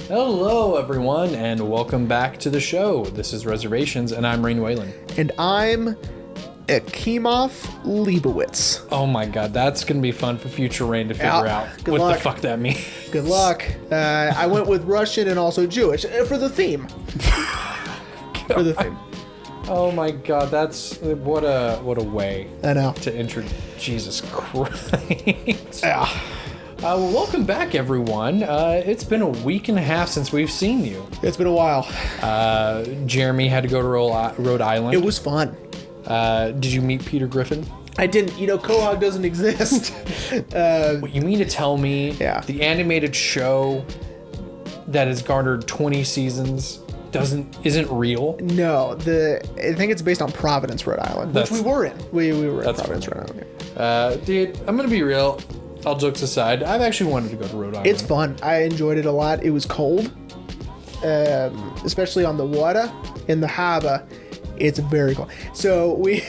Hello, everyone, and welcome back to the show. This is Reservations, and I'm Rain Whalen. And I'm Akimov Leibowitz. Oh my god, that's going to be fun for future Rain to figure out what the fuck that means. Good luck. I went with Russian and also Jewish for the theme. For the theme. Oh my god, that's what a way I know to introduce Jesus Christ. Yeah. Well, welcome back, everyone. It's been a week and a half since we've seen you. It's been a while. Jeremy had to go to Rhode Island. It was fun. Did you meet Peter Griffin? I didn't. You know, Quahog doesn't exist. What you mean to tell me the animated show that has garnered 20 seasons isn't real? No, I think it's based on Providence, Rhode Island, which we were in. We were in Providence, Rhode Island. Yeah. Dude, I'm gonna be real. All jokes aside, I've actually wanted to go to Rhode Island. It's fun. I enjoyed it a lot. It was cold, especially on the water in the harbor. It's very cold. So we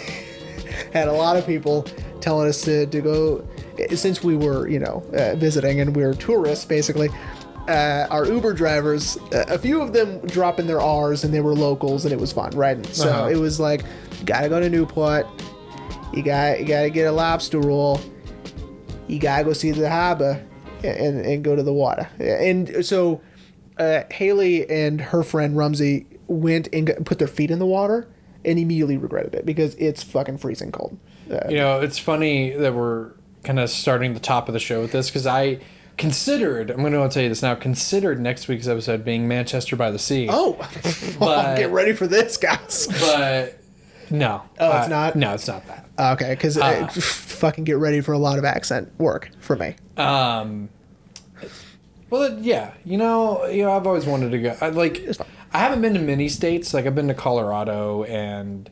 had a lot of people telling us to go, since we were, visiting and we were tourists, basically. Our Uber drivers, a few of them dropping their R's, and they were locals, and it was fun, right? So it was like, you gotta go to Newport, you gotta get a lobster roll, you gotta go see the harbor, and go to the water. And so Haley and her friend Rumsey went and put their feet in the water and immediately regretted it because it's fucking freezing cold. It's funny that we're kind of starting the top of the show with this because I'm going to tell you this now, considered next week's episode being Manchester by the Sea. Oh, get ready for this, guys. But no. Oh, it's not? No, it's not that. Okay, because fucking get ready for a lot of accent work for me. Well, yeah. I've always wanted to go. I haven't been to many states. Like, I've been to Colorado and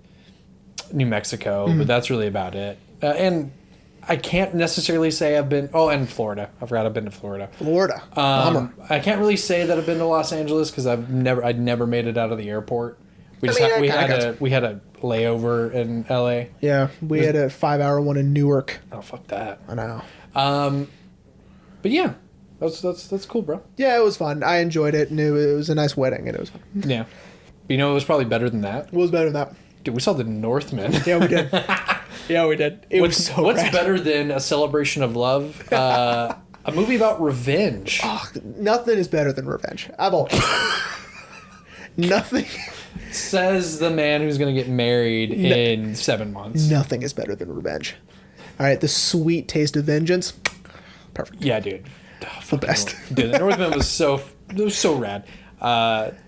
New Mexico, but that's really about it. And I can't necessarily say I've been... Oh, and Florida. I forgot I've been to Florida. Bummer. I can't really say that I've been to Los Angeles because I'd never made it out of the airport. We had a layover in LA. Yeah, we had a 5-hour one in Newark. Oh, fuck that. I know. But yeah, that's cool, bro. Yeah, it was fun. I enjoyed it, and it was a nice wedding, and it was fun. Yeah. But it was probably better than that. It was better than that. Dude, we saw The Northman. Yeah, we did. Yeah, we did. What's better than A Celebration of Love? A movie about revenge. Oh, nothing is better than revenge. Nothing. Says the man who's going to get married in 7 months. Nothing is better than revenge. All right, the sweet taste of vengeance. Perfect. Yeah, dude. The best. Dude, The Northman was so rad.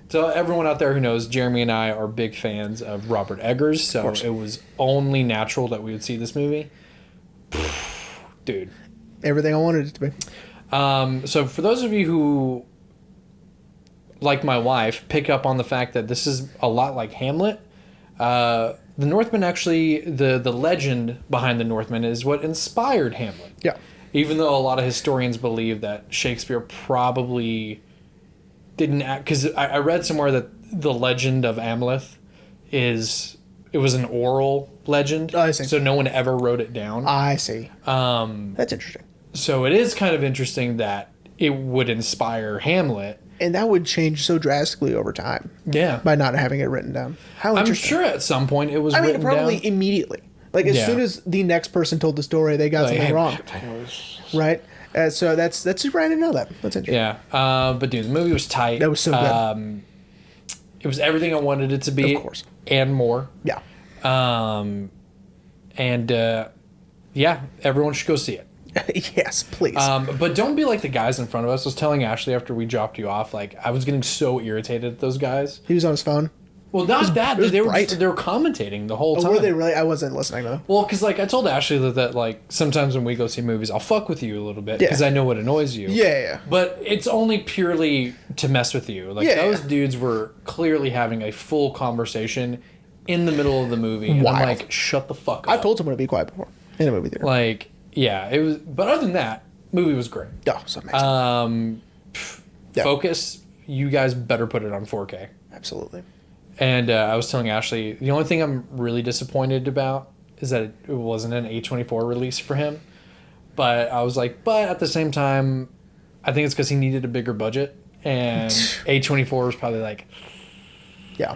So everyone out there who knows, Jeremy and I are big fans of Robert Eggers, so it was only natural that we would see this movie. Dude. Everything I wanted it to be. So for those of you who, like my wife, pick up on the fact that this is a lot like Hamlet, The Northman actually, the legend behind The Northman is what inspired Hamlet. Yeah. Even though a lot of historians believe that Shakespeare probably didn't act, because I read somewhere that the legend of Amleth it was an oral legend. Oh, I see. So no one ever wrote it down. I see. That's interesting. So it is kind of interesting that it would inspire Hamlet. And that would change so drastically over time. Yeah. By not having it written down. How interesting. I'm sure at some point it was written down. Probably immediately. Like, as soon as the next person told the story, they got something wrong. Right? So that's super. I didn't know that. That's interesting. Yeah. But dude, the movie was tight. That was so good. It was everything I wanted it to be. Of course. And more. Yeah. Yeah, everyone should go see it. Yes, please. But don't be like the guys in front of us. I was telling Ashley after we dropped you off, like, I was getting so irritated at those guys. He was on his phone. Well, not that. They were commentating the whole time. Were they really? I wasn't listening though. Well, because I told Ashley that like sometimes when we go see movies, I'll fuck with you a little bit because I know what annoys you. Yeah. But it's only purely to mess with you. Like those dudes were clearly having a full conversation in the middle of the movie, and I'm like, shut the fuck up. I've told someone to be quiet before in a movie theater. Like, yeah, it was. But other than that, movie was great. Oh, so amazing. Focus. You guys better put it on 4K. Absolutely. And I was telling Ashley, the only thing I'm really disappointed about is that it wasn't an A24 release for him. But I was like, but at the same time, I think it's because he needed a bigger budget. and A24 was probably like, Yeah.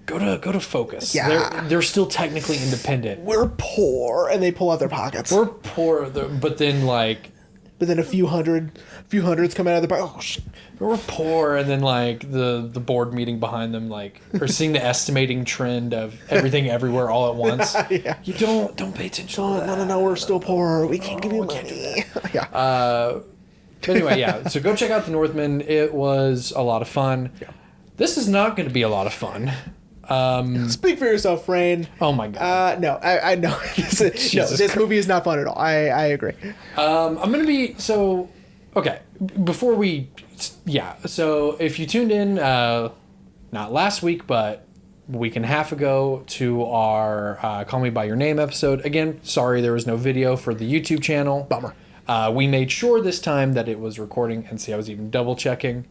go to Focus. Yeah. They're still technically independent. We're poor, and they pull out their pockets. We're poor, but then like. But then a few hundreds come out of their pocket. Oh, shit. We're poor, and then like the board meeting behind them, like, or seeing the estimating trend of everything everywhere all at once. Yeah. You don't pay attention. No, we're still poor. We can't give you money. Yeah. But anyway, yeah. So go check out The Northman. It was a lot of fun. Yeah. This is not going to be a lot of fun. Speak for yourself, Frain. Oh my god. No, I know. This movie is not fun at all. I agree. I'm going to be okay. Before we, yeah. So if you tuned in, not last week, but a week and a half ago to our Call Me by Your Name episode. Again, sorry there was no video for the YouTube channel. Bummer. We made sure this time that it was recording, and see, I was even double checking.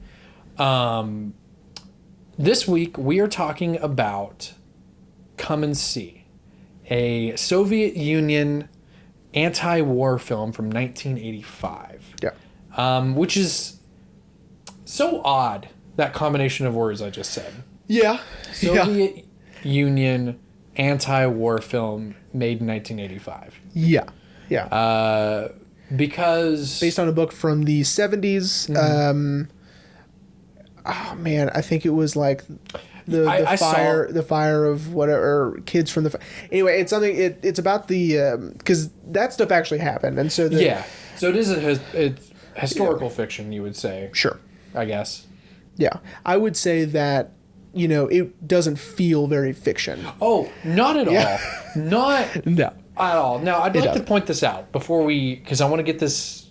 This week we are talking about Come and See, a Soviet Union anti-war film from 1985. Yeah. Which is so odd, that combination of words I just said. Yeah. Soviet Union anti-war film made in 1985. Yeah. Yeah. Because based on a book from the 70s. Mm-hmm. Oh man, I think it was like I the fire of whatever, kids from the anyway. It's something. It's about the because that stuff actually happened, and so so it is it's historical fiction, you would say. Sure, I guess. Yeah, I would say that it doesn't feel very fiction. Oh, not at all. Not No. at all. Now, I'd like to point this out before because I want to get this.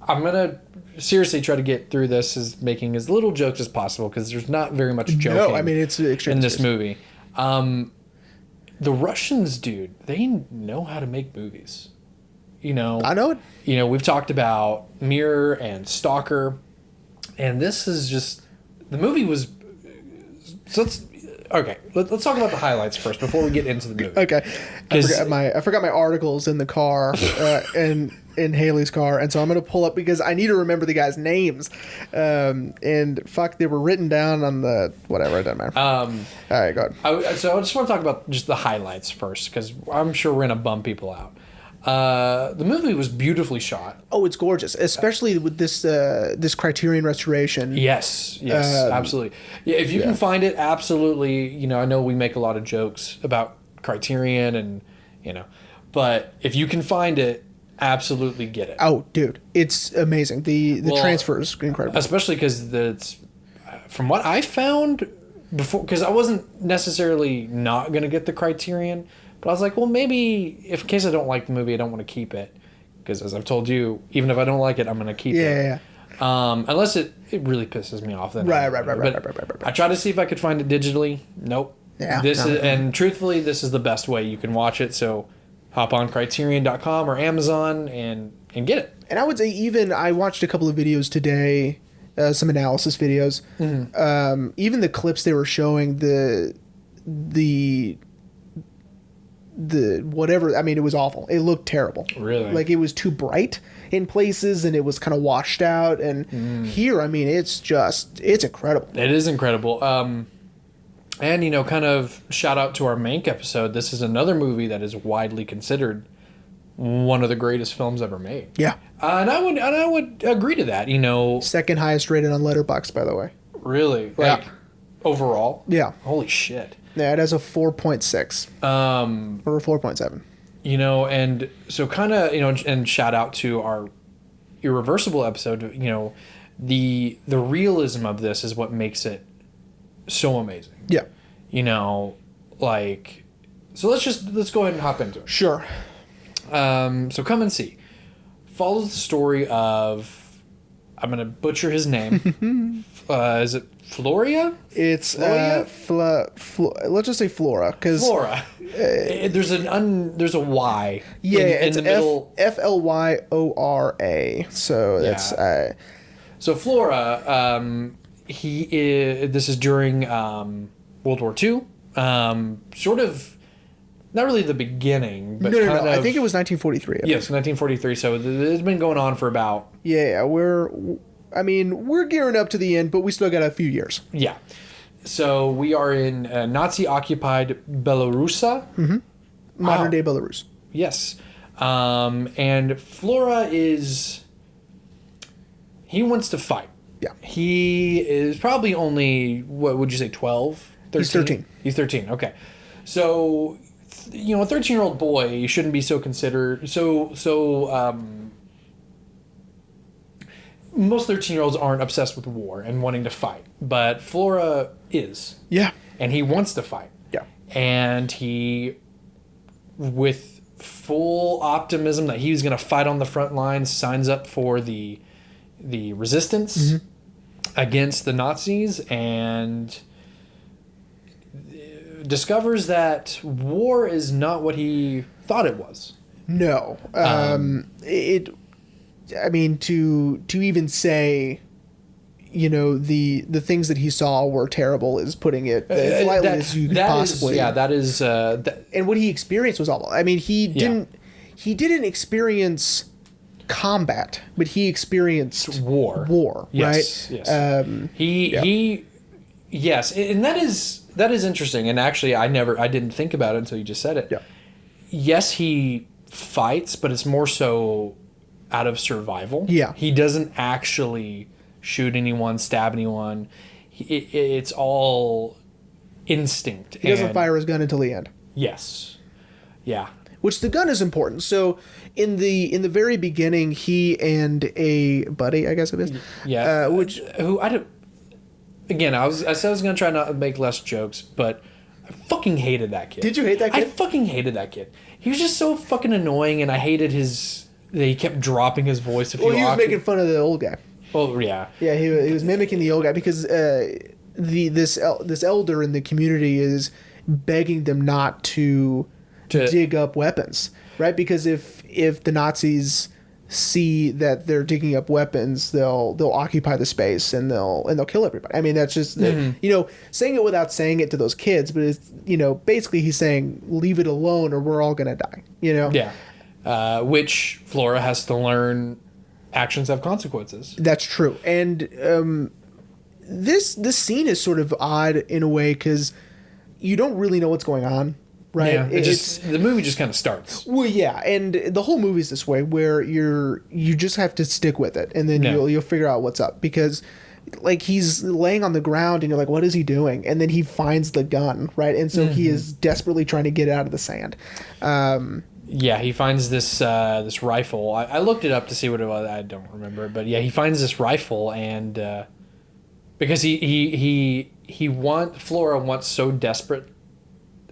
I'm gonna seriously try to get through this as making as little jokes as possible, because there's not very much joking. No, I mean it's in this movie. The Russians, dude, they know how to make movies. I know it. We've talked about Mirror and Stalker, and this is just the movie was. So let's talk about the highlights first before we get into the movie. Okay, I forgot my articles in the car, in Haley's car, and so I'm gonna pull up because I need to remember the guys' names. And fuck, they were written down on the whatever. It doesn't matter. All right, go ahead. So I just want to talk about just the highlights first, because I'm sure we're gonna bum people out. The movie was beautifully shot. Oh, it's gorgeous, especially with this Criterion restoration. Yes, absolutely. Yeah, if you can find it, absolutely. I know we make a lot of jokes about Criterion, and but if you can find it, absolutely get it. Oh, dude, it's amazing. The transfer is incredible, especially because it's from what I found before, because I wasn't necessarily not gonna get the Criterion. But I was like, well, maybe in case I don't like the movie, I don't want to keep it. Because as I've told you, even if I don't like it, I'm going to keep it. Yeah. Unless it really pisses me off. Then Right. I tried to see if I could find it digitally. Nope. Yeah. And truthfully, this is the best way you can watch it. So hop on Criterion.com or Amazon and get it. And I would say I watched a couple of videos today, some analysis videos. Mm-hmm. Even the clips they were showing, the whatever, I mean, it was awful. It looked terrible. Really? Like it was too bright in places, and it was kind of washed out. And here, I mean, it's incredible. It is incredible. And, kind of shout out to our Mank episode. This is another movie that is widely considered one of the greatest films ever made. Yeah. And I would agree to that, Second highest rated on Letterboxd, by the way. Really? Overall? Yeah. Holy shit. Yeah, it has a 4.6. Or a 4.7. And so kind of, and shout out to our Irreversible episode, the realism of this is what makes it so amazing. Yeah. So let's go ahead and hop into it. Sure. So Come and See follows the story of, I'm going to butcher his name. Is it Floria? It's let's just say Flora, because Flora. There's a Y. Yeah, in the middle. Flyora. So that's So Flora. This is during World War II. Sort of not really the beginning, but no. I think it was 1943. Yes, 1943. So it's been going on for about... Yeah, we're gearing up to the end, but we still got a few years. Yeah. So we are in Nazi-occupied Belarusia. Mm-hmm. Modern-day Belarus. Yes. And Flora is... He wants to fight. Yeah. He is probably only, what would you say, 12? 13? He's 13. He's 13, okay. So, you know, a 13-year-old boy, you shouldn't be so considered... Most 13-year-olds aren't obsessed with war and wanting to fight, but Flora is. Yeah. And he wants to fight. Yeah. And he, with full optimism that he's going to fight on the front lines, signs up for the resistance against the Nazis and discovers that war is not what he thought it was. No. To even say, you know, the things that he saw were terrible is putting it as lightly as you could possibly. That is. And what he experienced was awful. I mean, he didn't experience combat, but he experienced war. Yes, right? Yes. Yes, and that is interesting. And actually, I didn't think about it until you just said it. Yeah. Yes, he fights, but it's more so out of survival. Yeah. He doesn't actually shoot anyone, stab anyone. It's all instinct. He doesn't fire his gun until the end. Yes. Yeah. Which the gun is important. So in the very beginning, he and a buddy, I guess it is. Yeah. Who I don't. Again, I said I was gonna try not to make less jokes, but I fucking hated that kid. Did you hate that kid? I fucking hated that kid. He was just so fucking annoying, and I hated that he kept dropping his voice. He was making fun of the old guy. Oh yeah. Yeah, he was mimicking the old guy because this elder in the community is begging them not to dig up weapons, right? Because if the Nazis see that they're digging up weapons, they'll occupy the space and they'll kill everybody. I mean, that's just saying it without saying it to those kids, but it's basically he's saying leave it alone or we're all gonna die. Yeah. Which Flora has to learn. Actions have consequences. That's true, and this scene is sort of odd in a way because you don't really know what's going on. Right, yeah, the movie just kind of starts. Well, yeah, and the whole movie is this way, where you just have to stick with it, and then you'll figure out what's up because, like, he's laying on the ground, and you're like, what is he doing? And then he finds the gun, right, and so he is desperately trying to get it out of the sand. Yeah, he finds this rifle. I looked it up to see what it was. I don't remember, but yeah, he finds this rifle, and because Flora wants so desperate.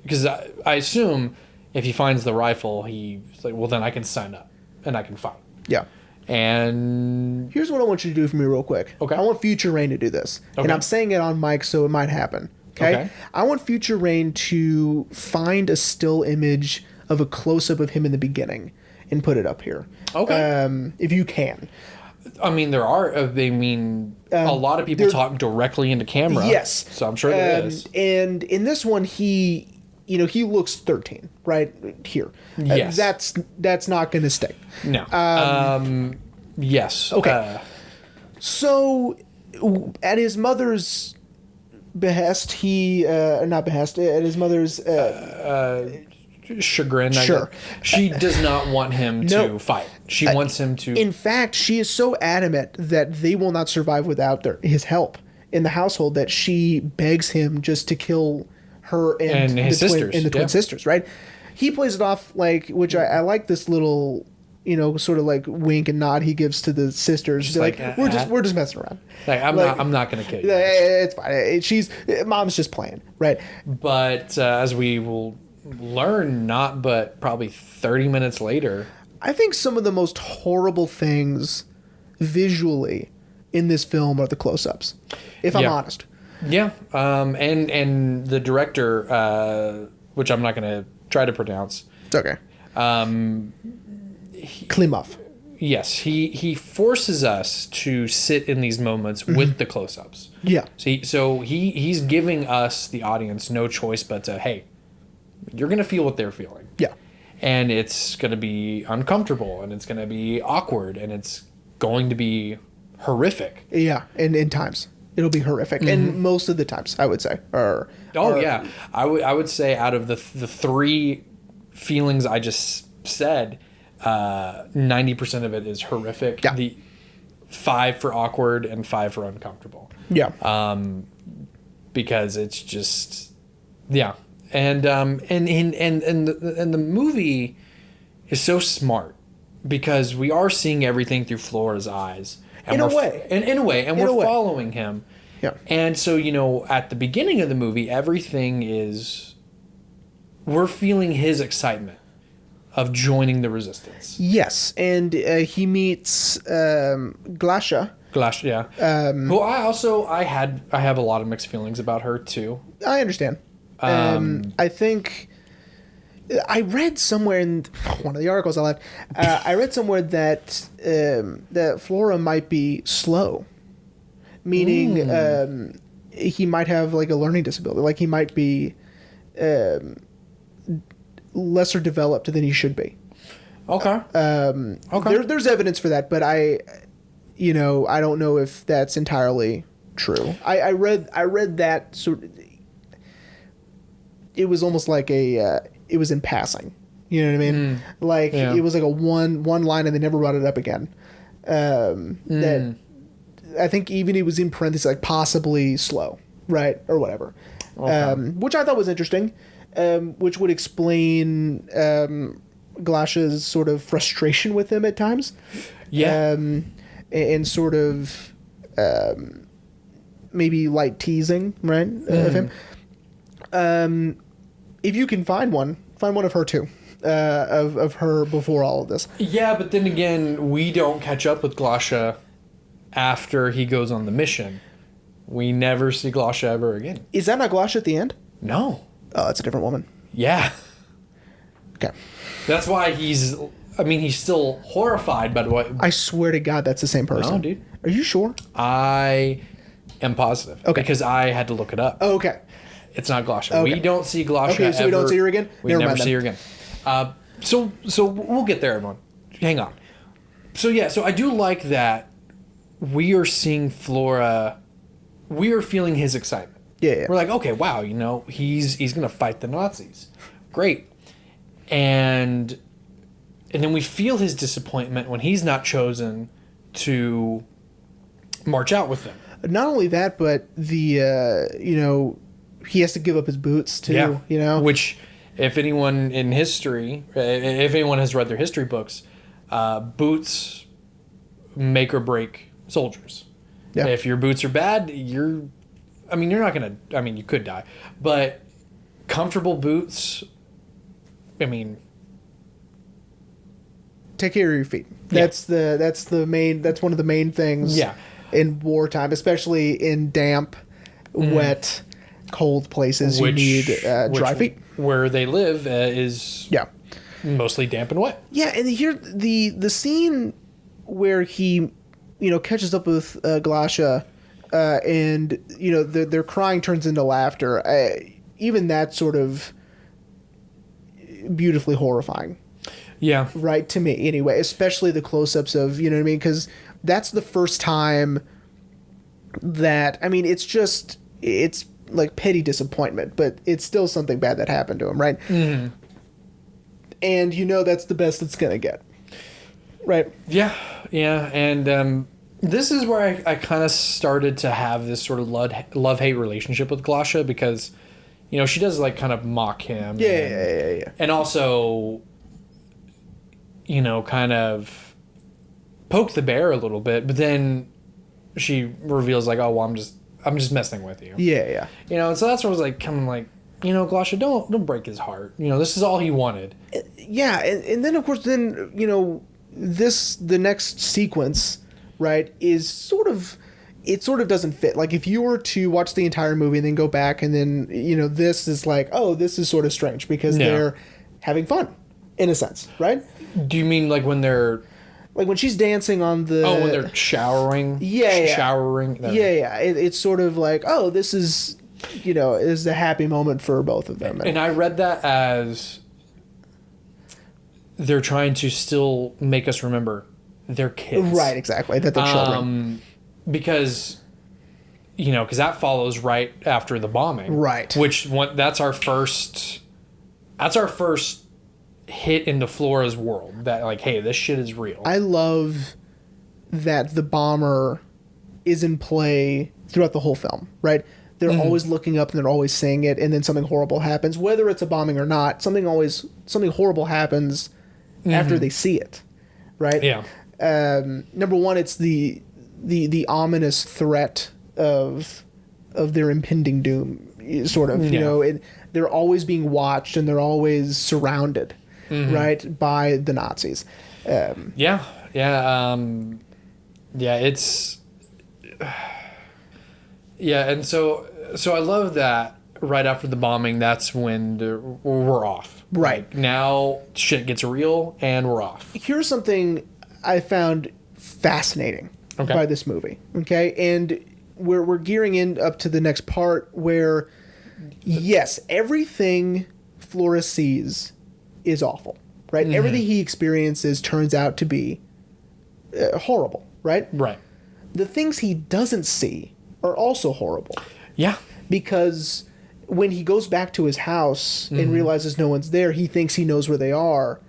Because I assume if he finds the rifle, he's like, well, then I can sign up and I can fight. Yeah. And here's what I want you to do for me real quick. Okay. I want Future Rain to do this. Okay. And I'm saying it on mic, so it might happen. Okay? I want Future Rain to find a still image of a close-up of him in the beginning and put it up here. Okay. If you can. I mean, there are. A lot of people talk directly into camera. Yes. So I'm sure there is. And in this one, he looks 13, right here. Yes. That's not going to stick. No. Yes. Okay. So, at his mother's behest, at his mother's chagrin. Sure. She does not want him to fight. She wants him to. In fact, she is so adamant that they will not survive without his help in the household that she begs him just to kill her and his sisters. And the twin sisters, right? He plays it off like, which I like this little, sort of like wink and nod he gives to the sisters. Like we're just messing around. Like I'm not gonna kill you. It's fine. Mom's just playing, right? But as we will learn, not but probably 30 minutes later, I think some of the most horrible things visually in this film are the close-ups, if I'm honest. Yeah, and the director, which I'm not going to try to pronounce. It's okay. Klimov. Yes, he forces us to sit in these moments with the close-ups. Yeah. So he's giving us, the audience, no choice but to, hey, you're going to feel what they're feeling. Yeah. And it's going to be uncomfortable, and it's going to be awkward, and it's going to be horrific. Yeah, and in times. It'll be horrific. And most of the times, I would say. Yeah. I would say out of the three feelings I just said, 90% of it is horrific. Yeah. The 5 for awkward and 5 for uncomfortable. Yeah. Because it's just, yeah. And the movie is so smart because we are seeing everything through Flora's eyes. And in a way. And we're following him. Yeah. And so, at the beginning of the movie, everything is, we're feeling his excitement of joining the resistance. Yes, and he meets Glasha. Glash, yeah. Who I have a lot of mixed feelings about her too. I understand. I think I read somewhere in one of the articles I left. I read somewhere that that Flora might be slow, meaning he might have like a learning disability. Like he might be lesser developed than he should be. Okay. Okay. There's evidence for that, but I don't know if that's entirely true. I read that sort of, it was almost like it was in passing. You know what I mean? Like it was like a one line and they never brought it up again. That I think even it was in parentheses, like possibly slow, right? Or whatever. Okay. Which I thought was interesting, which would explain Glasha's sort of frustration with him at times. Yeah. And sort of maybe light teasing, right, of him. If you can find one of her too, of her before all of this. Yeah, but then again, we don't catch up with Glasha after he goes on the mission. We never see Glasha ever again. Is that not Glasha at the end? No. Oh, that's a different woman. Yeah. Okay. That's why he's still horrified by what... I swear to God, that's the same person. No, dude. Are you sure? I am positive. Okay. Because I had to look it up. Oh, okay. It's not Glasha. Okay. We don't see Glasha Okay, so we don't see her again? We never see her again. So we'll get there, everyone. Hang on. So I do like that we are seeing Flora... We are feeling his excitement. Yeah. We're like, okay, wow, he's going to fight the Nazis. Great. And then we feel his disappointment when he's not chosen to march out with them. Not only that, but the he has to give up his boots too. Yeah. Which, if anyone in history, if anyone has read their history books, boots make or break soldiers. Yeah. If your boots are bad, you're not gonna. You could die, but comfortable boots. Take care of your feet. That's the main. That's one of the main things. Yeah. In wartime, especially in damp, wet, cold places, you need dry feet. Where they live is mostly damp and wet. Yeah, and here the scene where he catches up with Glasha, and their crying turns into laughter. Even that sort of beautifully horrifying. Yeah. Right, to me anyway, especially the close-ups of, you know what I mean, because that's the first time that, it's like petty disappointment, but it's still something bad that happened to him, right? Mm-hmm. And that's the best it's gonna get, right? Yeah, and this is where I kind of started to have this sort of love-hate relationship with Glasha, because she does like kind of mock him, and also kind of poke the bear a little bit, but then she reveals like, oh, well, I'm just messing with you. Yeah. And so that's where I was like, Glasha, don't break his heart. This is all he wanted. Yeah, and then of course, the next sequence, right, is sort of doesn't fit. Like if you were to watch the entire movie and then go back and then this is like, oh, this is sort of strange because they're having fun in a sense, right? Do you mean like when they're... Like when she's dancing on the... Oh, when they're showering? Yeah. Showering? Yeah. It's sort of like, oh, this is is a happy moment for both of them. And I read that as they're trying to still make us remember they're kids. Right, exactly. That they're children. Because, because that follows right after the bombing. Right. That's our first hit into Flora's world. That, like, hey, this shit is real. I love that the bomber is in play throughout the whole film, right? They're always looking up and they're always saying it, and then something horrible happens. Whether it's a bombing or not, something horrible happens after they see it, right? Yeah. Number one, it's the ominous threat of their impending doom, sort of. And they're always being watched and they're always surrounded, right, by the Nazis. It's. Yeah, and so I love that right after the bombing, that's when we're off. Right. Like, now shit gets real and we're off. Here's something I found fascinating by this movie. Okay, and we're gearing in up to the next part where, yes, everything Flora sees is awful. Right. Everything he experiences turns out to be horrible. Right. Right. The things he doesn't see are also horrible. Yeah. Because when he goes back to his house and realizes no one's there, he thinks he knows where they are.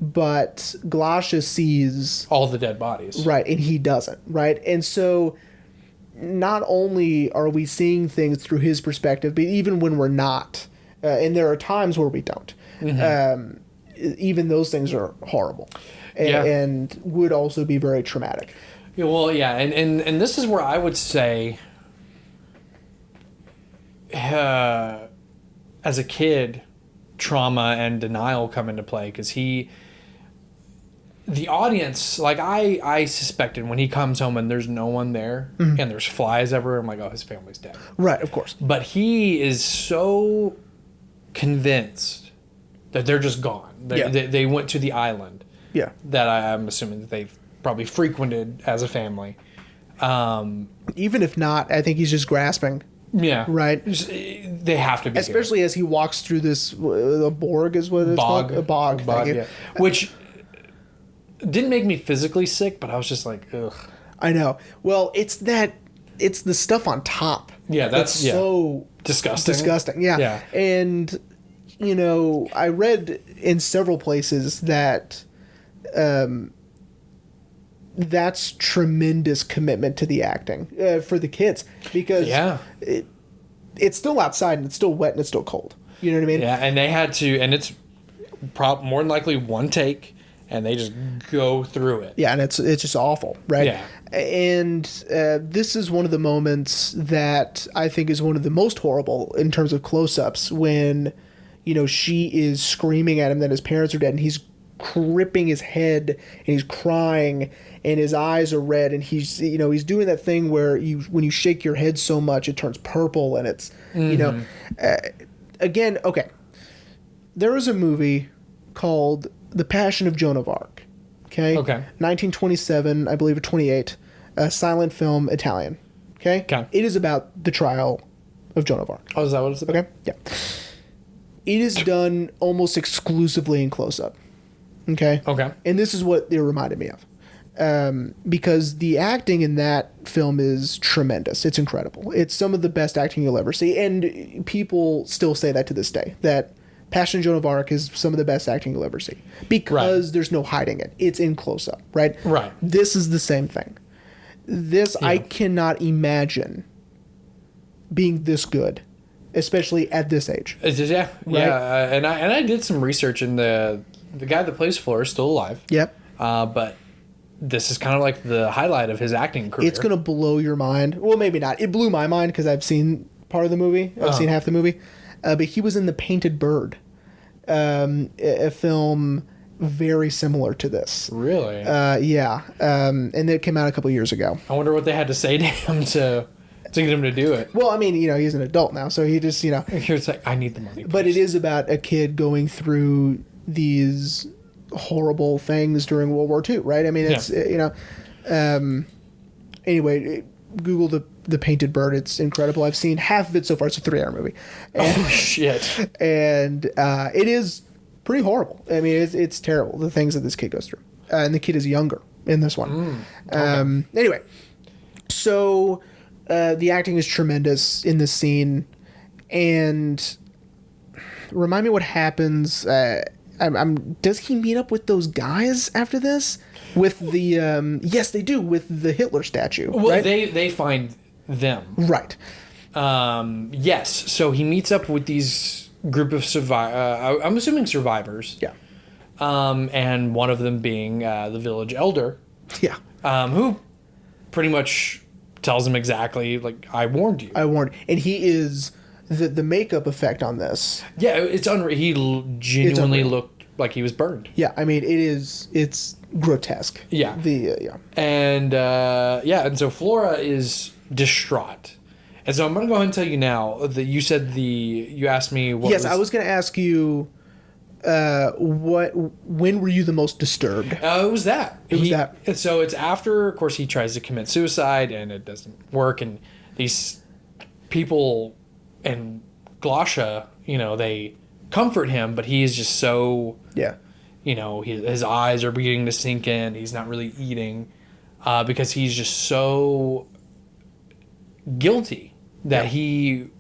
But Glasha sees all the dead bodies. Right, and he doesn't, right? And so not only are we seeing things through his perspective, but even when we're not, and there are times where we don't, even those things are horrible and would also be very traumatic. Yeah, well, yeah, and this is where I would say, as a kid, trauma and denial come into play, because the audience, like I suspected when he comes home and there's no one there and there's flies everywhere, I'm like, oh, his family's dead. Right, of course. But he is so convinced that they're just gone. They went to the island. Yeah. That I'm assuming that they've probably frequented as a family. Even if not, I think he's just grasping. Yeah. Right. They have to be. Especially as he walks through this, the Borg is what it's called? A bog. Yeah. Which didn't make me physically sick, but I was just like, ugh. I know. Well, it's the stuff on top. Yeah, that's so disgusting. Yeah. And, I read in several places that that's tremendous commitment to the acting for the kids, because it's still outside and it's still wet and it's still cold. You know what I mean? Yeah, and they had to, and it's more than likely one take, and they just go through it. Yeah, and it's just awful, right? Yeah. And this is one of the moments that I think is one of the most horrible in terms of close-ups, when, she is screaming at him that his parents are dead, and he's gripping his head and he's crying and his eyes are red, and he's doing that thing where when you shake your head so much it turns purple, and it's again, okay, there was a movie called The Passion of Joan of Arc, okay 1927, I believe, or 28, a silent film, Italian, okay it is about the trial of Joan of Arc. Oh, is that what it's about? Okay, yeah. It is done almost exclusively in close-up. Okay. And this is what it reminded me of. Because the acting in that film is tremendous. It's incredible. It's some of the best acting you'll ever see. And people still say that to this day, that Passion of Joan of Arc is some of the best acting you'll ever see. Because there's no hiding it. It's in close-up, right? Right. This is the same thing. I cannot imagine being this good, especially at this age. Yeah. Right? Yeah. And I did some research, and the guy that plays Flora is still alive. Yep. But this is kind of like the highlight of his acting career. It's going to blow your mind. Well, maybe not. It blew my mind because I've seen part of the movie. I've seen half the movie. But he was in The Painted Bird, a film very similar to this. Really? Yeah. And it came out a couple years ago. I wonder what they had to say to him to get him to do it. Well, I mean, he's an adult now, so he just, It's like, I need the money, please. But it is about a kid going through these horrible things during World War II, right? I mean, it's, anyway, Google the Painted Bird. It's incredible. I've seen half of it so far. It's a 3-hour movie. And, Oh shit! and it is pretty horrible. I mean, it's terrible, the things that this kid goes through. And the kid is younger in this one. Okay. Anyway, so the acting is tremendous in this scene. And remind me what happens. Does he meet up with those guys after this? With the yes, they do, with the Hitler statue. Well, right? they find them. Right. Yes. So he meets up with these group of I'm assuming survivors. Yeah. And one of them being the village elder, Yeah. who pretty much tells him exactly, like, I warned you. And he is the makeup effect on this. Yeah, it's unreal. He genuinely looked like he was burned. Yeah, I mean it's grotesque. Yeah. Yeah. And and so Flora is distraught. And so I'm going to go ahead and tell you now that you asked me what Yes, I was going to ask you when were you the most disturbed? It was that. that. So it's after, of course, he tries to commit suicide and it doesn't work. And these people and Glosha, they comfort him, but he is just so, Yeah. his eyes are beginning to sink in. He's not really eating because he's just so guilty that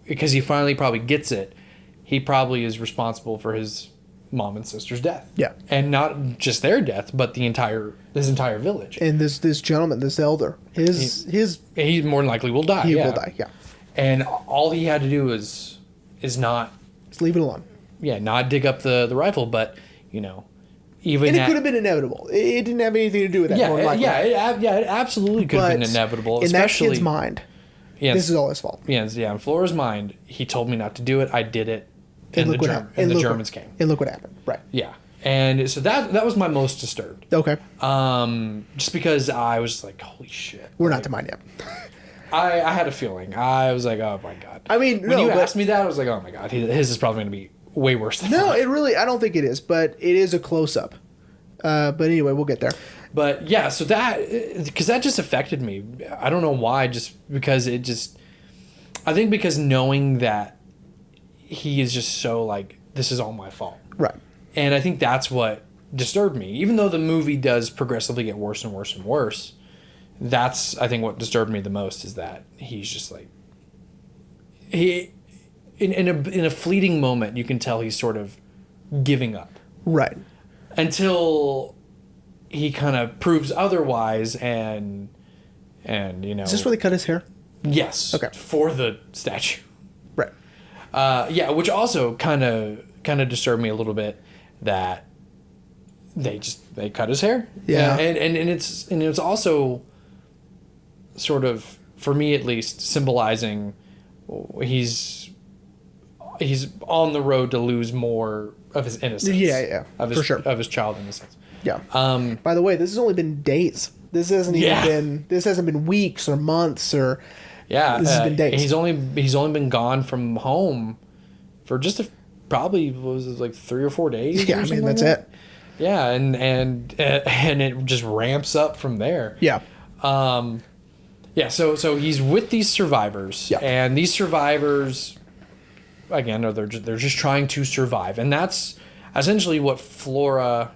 because he finally probably gets it, he probably is responsible for his mom and sister's death. Yeah. And not just their death, but this entire village. And this gentleman, this elder, He more than likely will die. he will die. Yeah. And all he had to do is not Just leave it alone. not dig up the rifle, but even And it could have been inevitable. It didn't have anything to do with that. more than likely. it absolutely could have been But inevitable. In that Especially kid's mind, yeah, this is all his fault. in Flora's mind, he told me not to do it. I did it, And and look what happened. the And Germans came. And look what happened. Right. Yeah, and so that was my most disturbed. Okay. Just because I was like, holy shit. We're not to mine yet. I had a feeling. I was like, oh my god. I mean, when you but- asked me that, I was like, oh my god, his is probably going to be way worse than No, mine. I don't think it is, but it is a close up. But anyway, we'll get there. But yeah, so because that just affected me. I don't know why, just because I think because knowing that he is just so like, this is all my fault. Right. And I think that's what disturbed me. Even though the movie does progressively get worse and worse and worse, that's, I think, what disturbed me the most is that he's just like, in a fleeting moment, you can tell he's sort of giving up. Right. Until he kind of proves otherwise, and Is this where they cut his hair? yes, Okay. for the statue. Right. Which also kind of disturbed me a little bit that they cut his hair. Yeah. And it's also sort of, for me at least, symbolizing he's on the road to lose more of his innocence. Yeah, Of his, for sure. Of his child innocence. Yeah. By the way, this has only been days. This hasn't been weeks or months or. Yeah, This has been days. He's only been gone from home for just probably was it like 3 or 4 days. Yeah, or I mean something that's like that? it. Yeah, and it just ramps up from there. Yeah. So he's with these survivors, Yeah. and these survivors, again, they're just trying to survive, and that's essentially what Flora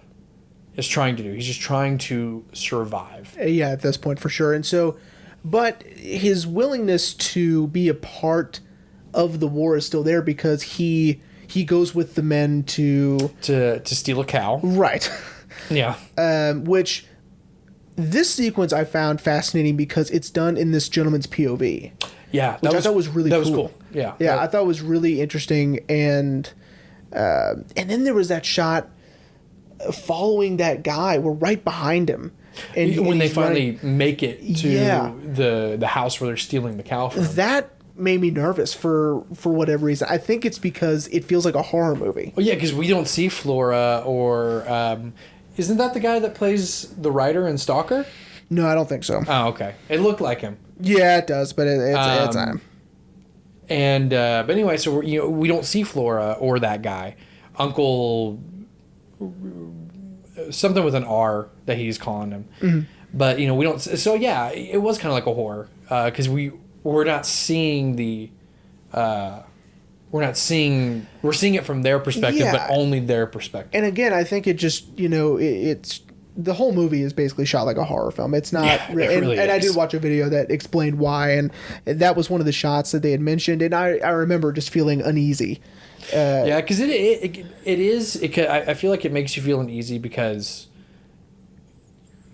is trying to do. He's just trying to survive. Yeah, at this point for sure. And so, but his willingness to be a part of the war is still there because he goes with the men to steal a cow. right. Yeah. Which this sequence I found fascinating because it's done in this gentleman's POV. Yeah, Which I thought was really that cool. was cool. Yeah, Yeah, I thought it was really interesting, and then there was that shot following that guy. We're right behind him, and when they he's finally running. make it to Yeah. the house where they're stealing the cow from. That made me nervous for whatever reason. I think it's because it feels like a horror movie. Well, yeah, because we don't see Flora or isn't that the guy that plays the writer in Stalker? No, I don't think so. Oh, okay. It looked like him. Yeah, it does, but it's not him. And but anyway, so we don't see Flora or that guy, Uncle something with an R that he's calling him. Mm-hmm. But we don't. So yeah, it was kind of like a horror because we're not seeing we're seeing it from their perspective, but only their perspective. And again, I think it just, it's the whole movie is basically shot like a horror film. It's not, it really and I is. did watch a video that explained why, and that was one of the shots that they had mentioned, and I remember just feeling uneasy. Yeah, because I feel like it makes you feel uneasy because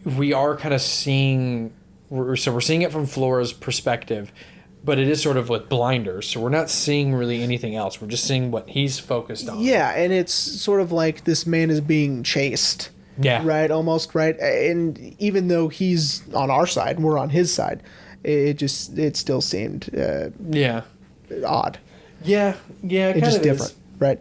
we are kind of seeing, we're seeing it from Flora's perspective, but it is sort of with blinders, so we're not seeing really anything else. We're just seeing what he's focused on. Yeah, and it's sort of like this man is being chased. Yeah. Right, almost, right? And even though he's on our side and we're on his side, it still seemed odd. Yeah, It's just different, right?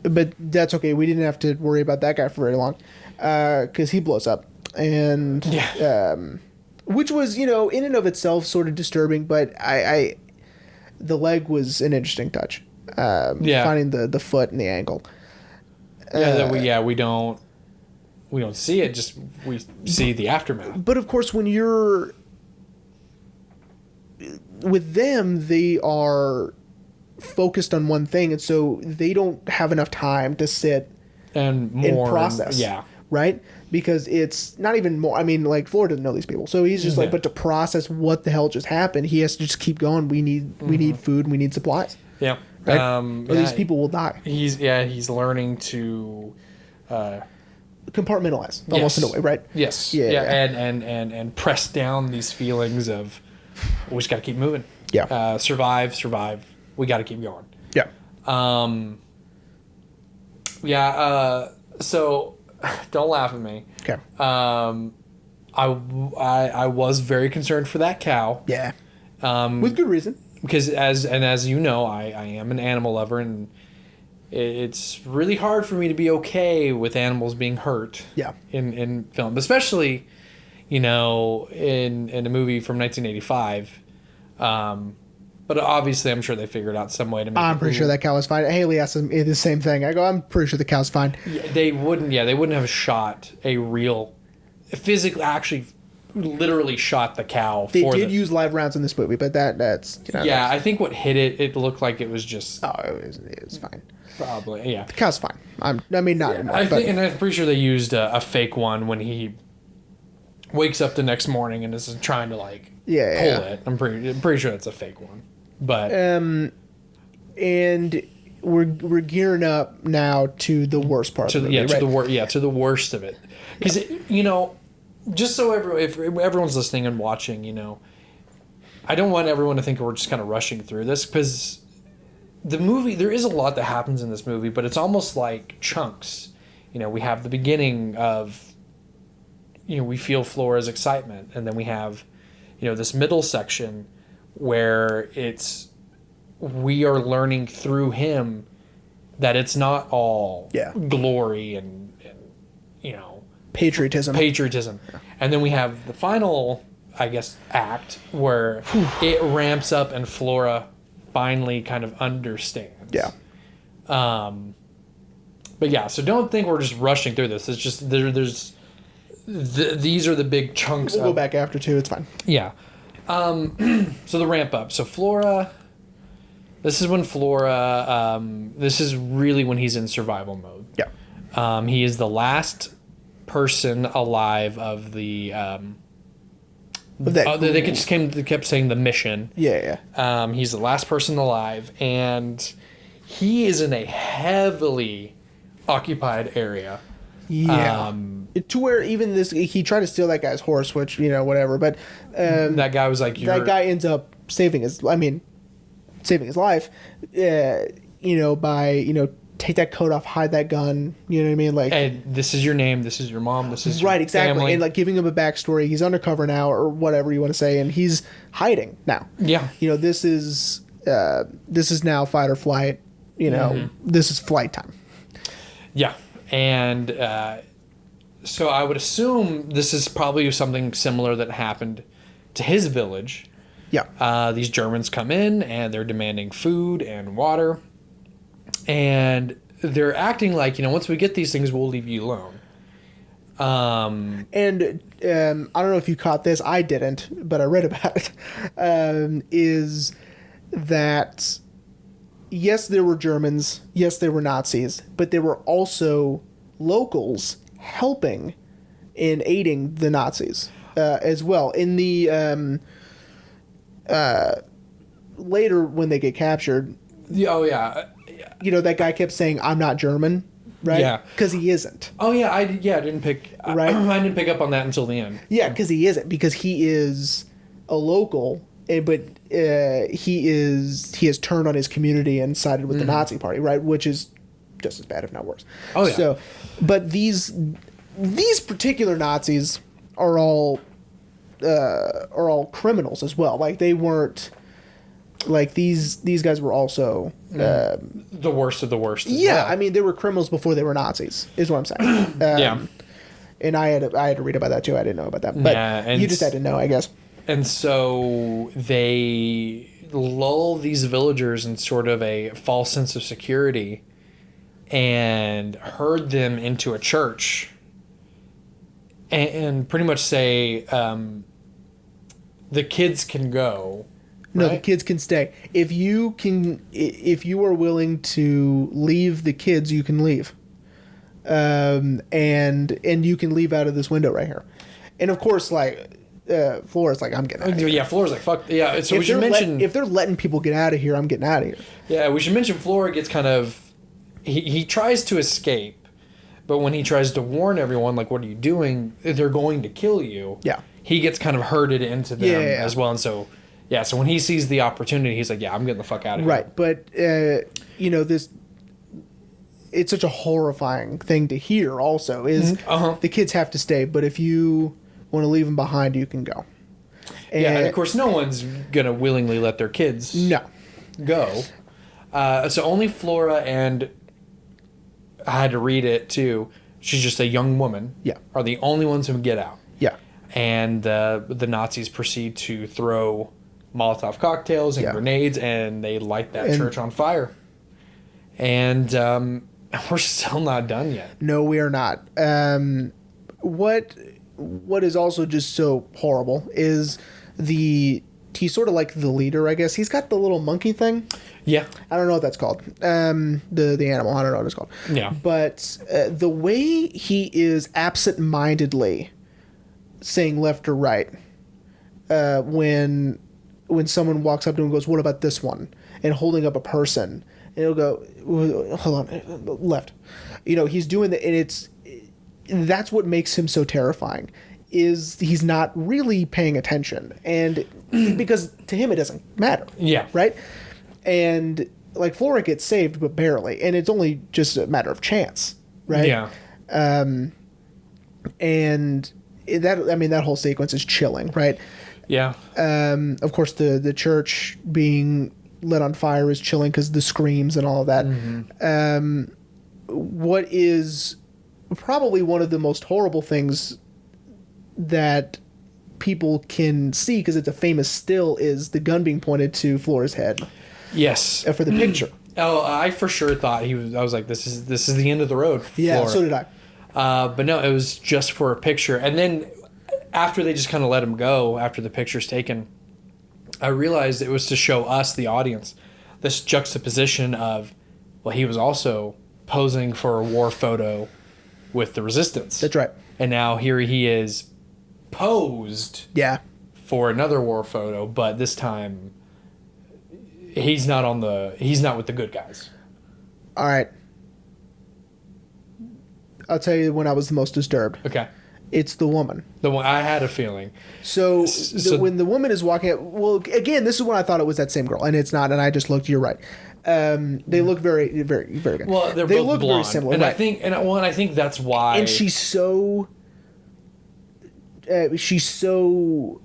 But that's okay. We didn't have to worry about that guy for very long because he blows up. And which was, in and of itself sort of disturbing, but the leg was an interesting touch. Finding the foot and the ankle. We don't see it, just we see the aftermath. But of course, when you're with them, they are focused on one thing, and so they don't have enough time to sit and process. Right? Because it's not even more. I mean, like, Flora doesn't know these people, so he's just like, but to process what the hell just happened, he has to just keep going. We need food. We need supplies. Yeah. Right? Or these people will die. He's learning to compartmentalize almost in a way, right? Yes. And press down these feelings of we just got to keep moving. Yeah. Survive. We got to keep going. Yeah. So don't laugh at me. Okay. I was very concerned for that cow. Yeah. With good reason. Because as you know, I am an animal lover, and it's really hard for me to be okay with animals being hurt. Yeah. In film, especially, in a movie from 1985. But obviously, I'm sure they figured out some way to make. I'm pretty sure that cow was fine. Haley asked me the same thing. I go, I'm pretty sure the cow's fine. They wouldn't have shot a real, actually, literally shot the cow. They did use live rounds in this movie, but that's I think what hit it looked like it was just. Oh, it was fine. Probably, yeah. The cow's fine. Not anymore. I'm pretty sure they used a fake one when he wakes up the next morning and is trying to pull it. I'm pretty sure it's a fake one, but and we're gearing up now to the worst part of the movie, to the worst of it, because just so if everyone's listening and watching, I don't want everyone to think we're just kind of rushing through this, because the movie, there is a lot that happens in this movie, but it's almost like chunks. We have the beginning of, we feel Flora's excitement, and then we have, this middle section where we are learning through him that it's not all glory and patriotism. Yeah. And then we have the final, I guess, act where it ramps up and Flora finally kind of understands. Yeah. But yeah, so don't think we're just rushing through this. It's just these are the big chunks. We'll go back after too. It's fine. Yeah. So the ramp up. So Flora. This is when Flora. This is really when he's in survival mode. Yeah. He is the last person alive of the. They kept saying the mission. Yeah. He's the last person alive, and he is in a heavily occupied area. Yeah. To where even he tried to steal that guy's horse, which whatever. But that guy was like, that guy ends up saving his life. By take that coat off, hide that gun. You know what I mean? Like, and this is your name, this is your mom, this is your right, exactly. family. And like giving him a backstory. He's undercover now, or whatever you want to say, and he's hiding now. Yeah. This is now fight or flight. This is flight time. Yeah, and so I would assume this is probably something similar that happened to his village. Yeah. These Germans come in and they're demanding food and water. And they're acting like, once we get these things, we'll leave you alone. And I don't know if you caught this. I didn't, but I read about it. Is that yes, there were Germans, yes, there were Nazis, but there were also locals helping and aiding the Nazis as well. In the later when they get captured, Oh yeah, you know, that guy kept saying, "I'm not German," right? Yeah. Because he isn't. oh yeah. I didn't pick. Right. I didn't pick up on that until the end. Yeah, because he isn't. Because he is a local, but he has turned on his community and sided with the Nazi Party, right? Which is just as bad, if not worse. Oh, yeah. So, but these particular Nazis are all criminals as well. Like they weren't. Like these guys were also The worst of the worst. As yeah. well. I mean, they were criminals before they were Nazis. Is what I'm saying. Yeah. And I had to read about that too. I didn't know about that, but Yeah, and you just had to know, I guess. And so they lull these villagers in sort of a false sense of security and herd them into a church and pretty much say, the kids can go. No, right? the kids can stay. If you are willing to leave the kids, you can leave. And you can leave out of this window right here. And of course, like, Flora's like, I'm getting out of here. Yeah, Flora's like, fuck. Yeah, so If we should mention... if they're letting people get out of here, I'm getting out of here. Yeah, we should mention Flora gets kind of... He tries to escape, but when he tries to warn everyone, like, what are you doing? They're going to kill you. Yeah. He gets kind of herded into them Yeah. as well. And so, yeah, so when he sees the opportunity, he's like, yeah, I'm getting the fuck out of here. Right, but, you know, it's such a horrifying thing to hear also, is the kids have to stay, but if you want to leave them behind, you can go. Yeah, and of course, no one's going to willingly let their kids go. So only Flora and... I had to read it too. She's just a young woman. Yeah. Are the only ones who get out. Yeah. And the Nazis proceed to throw Molotov cocktails and grenades, and they light that church on fire. And we're still not done yet. No, we are not. What is also just so horrible is he's sort of like the leader, I guess. He's got the little monkey thing. Yeah. I don't know what that's called. The animal. I don't know what it's called. Yeah. But the way he is absent-mindedly saying left or right when someone walks up to him and goes, "What about this one?" and holding up a person, and he'll go, "Hold on, left." You know, he's doing that, and that's what makes him so terrifying. Is he's not really paying attention, and because to him it doesn't matter. Yeah. Right. And like Flora gets saved, but barely, and it's only just a matter of chance, right? Yeah. And that whole sequence is chilling, right? Yeah. Of course, the church being lit on fire is chilling because the screams and all of that. Mm-hmm. What is probably one of the most horrible things that people can see, because it's a famous still, is the gun being pointed to Flora's head. Yes. For the picture. Oh, I for sure thought I was like, this is the end of the road. Yeah, Flora. so did I. But no, it was just for a picture. And then after they just kind of let him go, after the picture's taken, I realized it was to show us, the audience, this juxtaposition of, well, he was also posing for a war photo with the resistance. That's right. And now here he is posed for another war photo, but this time he's not with the good guys. All right. I'll tell you when I was the most disturbed. Okay. It's the woman. The one I had a feeling. So when the woman is walking out, well, again, this is when I thought it was that same girl, and it's not. And I just looked. You're right. They look very, very, very good. Well, they both look blonde, very similar, and right. I think that's why. And she's so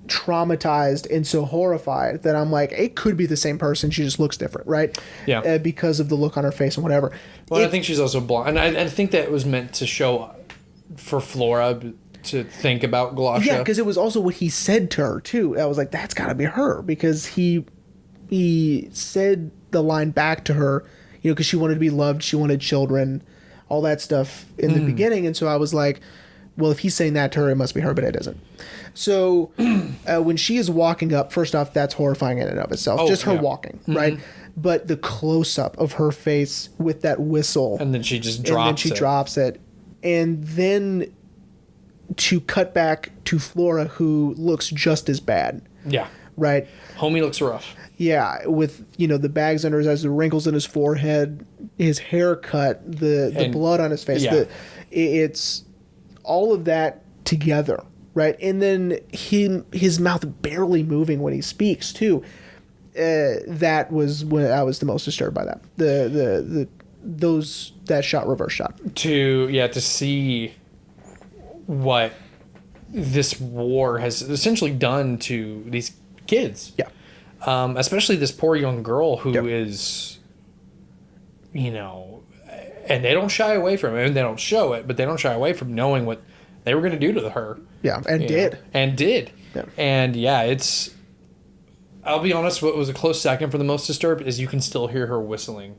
traumatized and so horrified that I'm like, it could be the same person. She just looks different, right? Yeah. Because of the look on her face and whatever. Well, I think she's also blonde, and I think that it was meant to show for Flora to think about Glosha. Yeah, because it was also what he said to her too. I was like, that's got to be her, because he said the line back to her, you know, because she wanted to be loved, she wanted children, all that stuff in the beginning, and so I was like, well, if he's saying that to her, it must be her, but it isn't. So when she is walking up, first off, that's horrifying in and of itself. Just her walking, right? But the close-up of her face with that whistle. And then she just drops it. And then she drops it. And then to cut back to Flora, who looks just as bad. Yeah. Right? Homie looks rough. Yeah, with, the bags under his eyes, the wrinkles in his forehead, his haircut, the blood on his face. Yeah. It's all of that together, right? And then his mouth barely moving when he speaks, too. That was when I was the most disturbed by that. That reverse shot. To see what this war has essentially done to these kids. Yeah. Especially this poor young girl who is, and they don't shy away from it. And they don't show it, but they don't shy away from knowing what they were going to do to her. Yeah, and did. Yeah. And it's... I'll be honest, what was a close second for the most disturbed is you can still hear her whistling.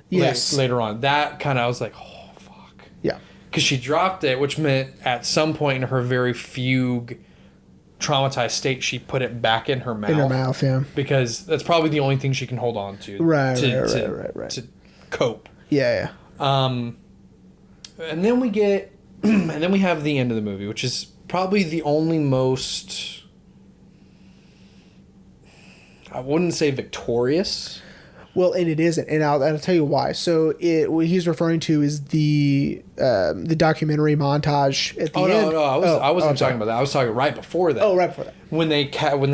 Yes. Later on. That kind of, I was like, oh, fuck. Yeah. Because she dropped it, which meant at some point in her very fugue, traumatized state, she put it back in her mouth. In her mouth, yeah. Because that's probably the only thing she can hold on to. Right. To cope. Yeah. And then we get... and then we have the end of the movie, which is probably the only most... I wouldn't say victorious. Well, and it isn't, and I'll tell you why. So what he's referring to is the documentary montage at the end. No, I wasn't talking about that. I was talking right before that. Oh, right before that. When they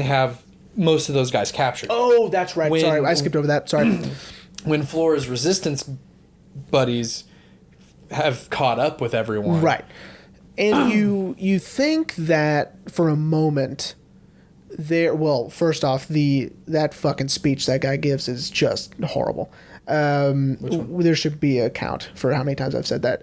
have most of those guys captured. Oh, that's right. Sorry, I skipped over that. Sorry. When Flora's resistance buddies have caught up with everyone. Right. And you think that for a moment... first off, that fucking speech that guy gives is just horrible. There should be a count for how many times I've said that.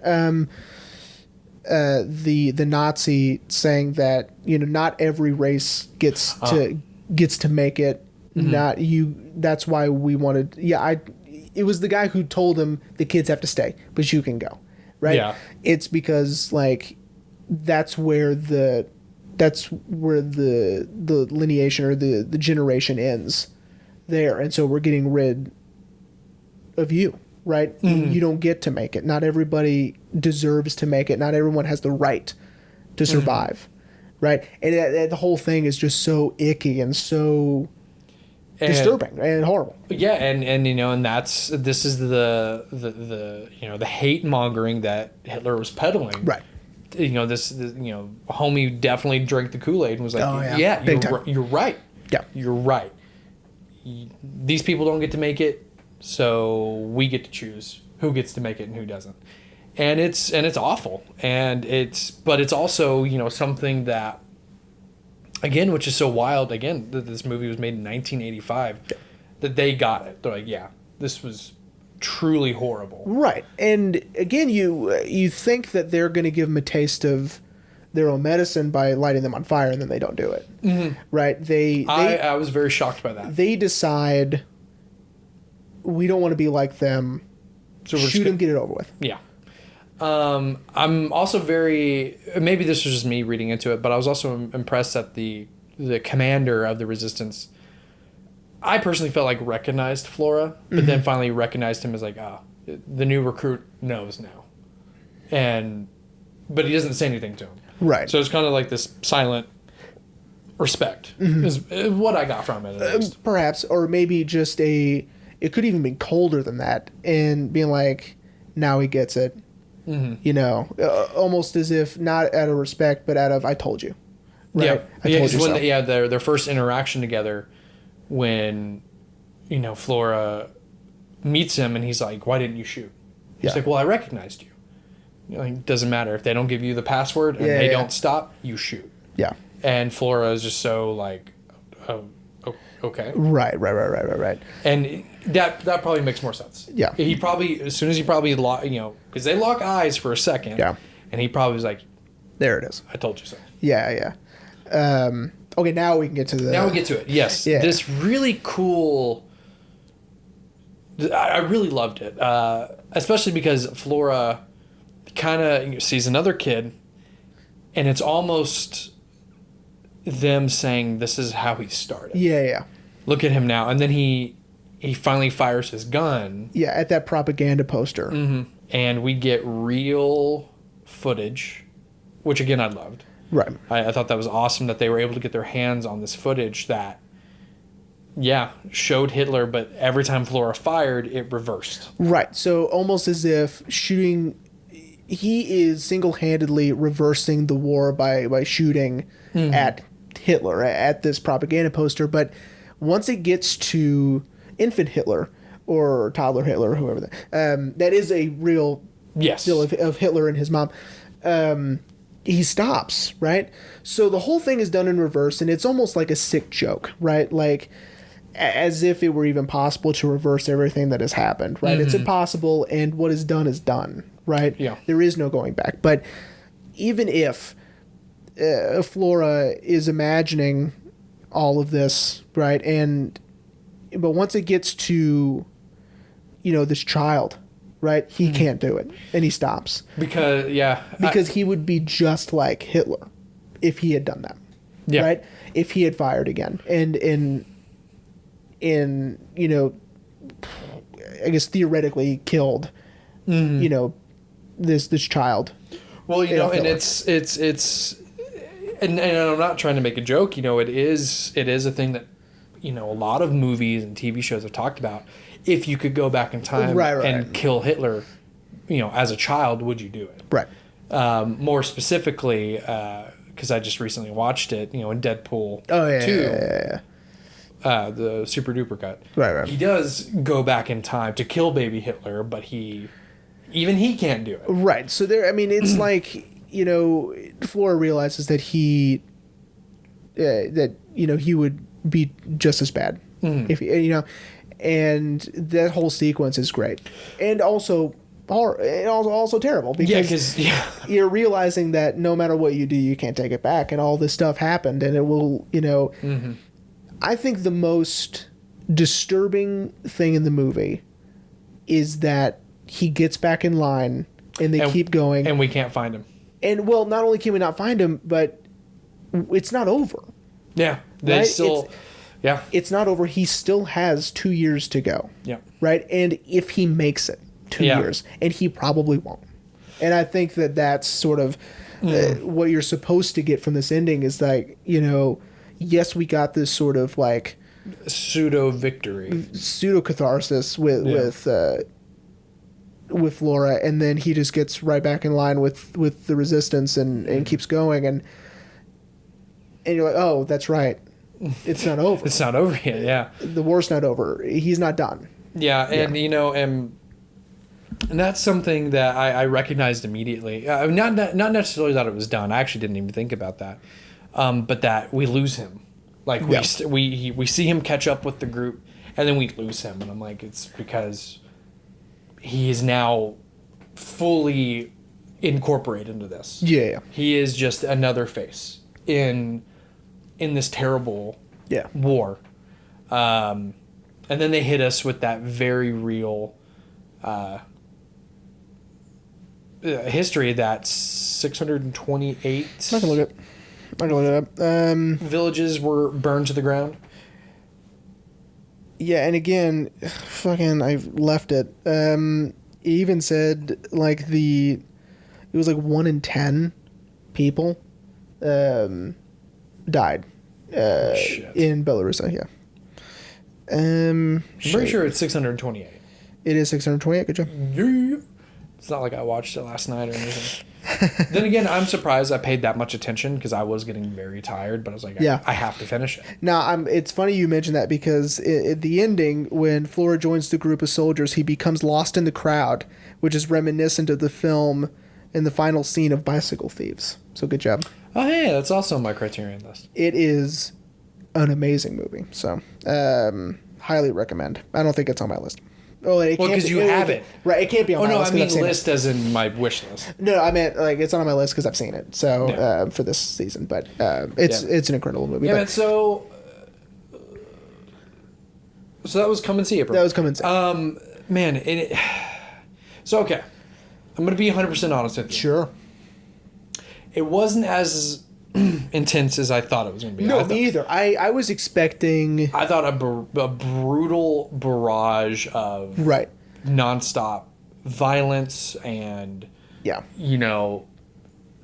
The Nazi saying that not every race gets to make it. Mm-hmm. Not you. That's why we wanted. Yeah, it was the guy who told him the kids have to stay, but you can go. Right. Yeah. It's because that's where the lineation or the generation ends there. And so we're getting rid of you, right? Mm-hmm. You don't get to make it. Not everybody deserves to make it. Not everyone has the right to survive, right? And the whole thing is just so icky and so disturbing and horrible. Yeah, and this is the hate mongering that Hitler was peddling. Right. Homie definitely drank the Kool-Aid and was like, you're right. Yeah. You're right. These people don't get to make it, so we get to choose who gets to make it and who doesn't. And it's awful. But it's also, something that, again, which is so wild, again, that this movie was made in 1985, that they got it. They're like, yeah, this was truly horrible. Right. And again, you think that they're going to give them a taste of their own medicine by lighting them on fire, and then they don't do it. Mm-hmm. Right. I was very shocked by that. They decide we don't want to be like them. So shoot them, get it over with. Yeah. I'm also maybe this was just me reading into it, but I was also impressed that the commander of the resistance, I personally felt like recognized Flora, but then finally recognized him as like, the new recruit knows now. But he doesn't say anything to him. Right. So it's kind of like this silent respect is what I got from it. At least. Perhaps, or maybe just it could even be colder than that and being like, now he gets it. Mm-hmm. Almost as if not out of respect, but out of, I told you. Right? Yeah. I told you so. Their first interaction together, when Flora meets him and he's like, why didn't you shoot? He's like, well, I recognized you. It doesn't matter if they don't give you the password and they don't stop, you shoot. Yeah. And Flora is just so like, oh, okay. Right. And that probably makes more sense. Yeah. He probably, as soon as he probably because they lock eyes for a second. Yeah. And he probably was like, there it is. I told you so. Yeah. Okay, now we can get to Now we get to it. Yes. Yeah. This really cool. I really loved it, especially because Flora kind of sees another kid And it's almost them saying this is how he started. Yeah. Look at him now. And then he finally fires his gun. Yeah, at that propaganda poster. Mm-hmm. And we get real footage, which again I loved. Right. I thought that was awesome that they were able to get their hands on this footage that, showed Hitler, but every time Flora fired, it reversed. Right. So almost as if shooting, he is single-handedly reversing the war by shooting at Hitler, at this propaganda poster. But once it gets to infant Hitler or toddler Hitler, whoever that is a real deal of Hitler and his mom. He stops, right? So the whole thing is done in reverse, and it's almost like a sick joke, right? Like, as if it were even possible to reverse everything that has happened, right? Mm-hmm. It's impossible, and what is done, right? Yeah. There is no going back. But even if Flora is imagining all of this, right? But once it gets to, this child, right? He can't do it, and he stops. Because he would be just like Hitler if he had done that. Yeah. Right? If he had fired again. And I guess theoretically killed, this child. Well, and it's and I'm not trying to make a joke, it is a thing that, a lot of movies and TV shows have talked about. If you could go back in time and kill Hitler, as a child, would you do it? Right. More specifically, because I just recently watched it, in Deadpool 2. Yeah. The super duper cut. Right. He does go back in time to kill baby Hitler, but even he can't do it. Right. So it's like, Flora realizes that he would be just as bad if and that whole sequence is great, and also terrible because you're realizing that no matter what you do, you can't take it back, and all this stuff happened, and it will, I think the most disturbing thing in the movie is that he gets back in line and they keep going, and we can't find him. And not only can we not find him, but it's not over. Yeah, they still. It's not over. He still has 2 years to go. Yeah. Right? And if he makes it 2 years, and he probably won't. And I think that that's sort of what you're supposed to get from this ending is like, yes, we got this sort of like pseudo victory, pseudo catharsis with Flora, and then he just gets right back in line with the resistance and keeps going, and you're like, oh, that's right. It's not over. It's not over yet, yeah. The war's not over. He's not done. Yeah, and and that's something that I recognized immediately. Not necessarily that it was done. I actually didn't even think about that. But that we lose him. Like we see him catch up with the group, and then we lose him, and I'm like, it's because he is now fully incorporated into this. Yeah. He is just another face in this terrible war. And then they hit us with that very real history that 628 I can look it up. Villages were burned to the ground. Yeah, and again, I've left it. It even said like it was like 1 in 10 people died in Belarus. Yeah. I'm pretty sure it's 628. It is 628. Good job. Yeah. It's not like I watched it last night or anything. Then again, I'm surprised I paid that much attention because I was getting very tired, but I was like, I have to finish it. Now, it's funny you mentioned that because at the ending, when Flora joins the group of soldiers, he becomes lost in the crowd, which is reminiscent of the film in the final scene of Bicycle Thieves. So good job. Oh, hey, that's also on my Criterion list. It is an amazing movie. So highly recommend. I don't think it's on my list. Oh, because you have it. Right, it can't be on my list. Oh, no, I mean list as in my wish list. No, I meant like it's not on my list because I've seen it. So for this season, but it's an incredible movie. Yeah, so that was Come and See, April. That was Come and See. So okay, I'm gonna be 100% honest with you. Sure. it wasn't as intense as I thought it was going to be. No, me either. I was expecting... I thought a brutal barrage of Right. nonstop violence and, Yeah. you know,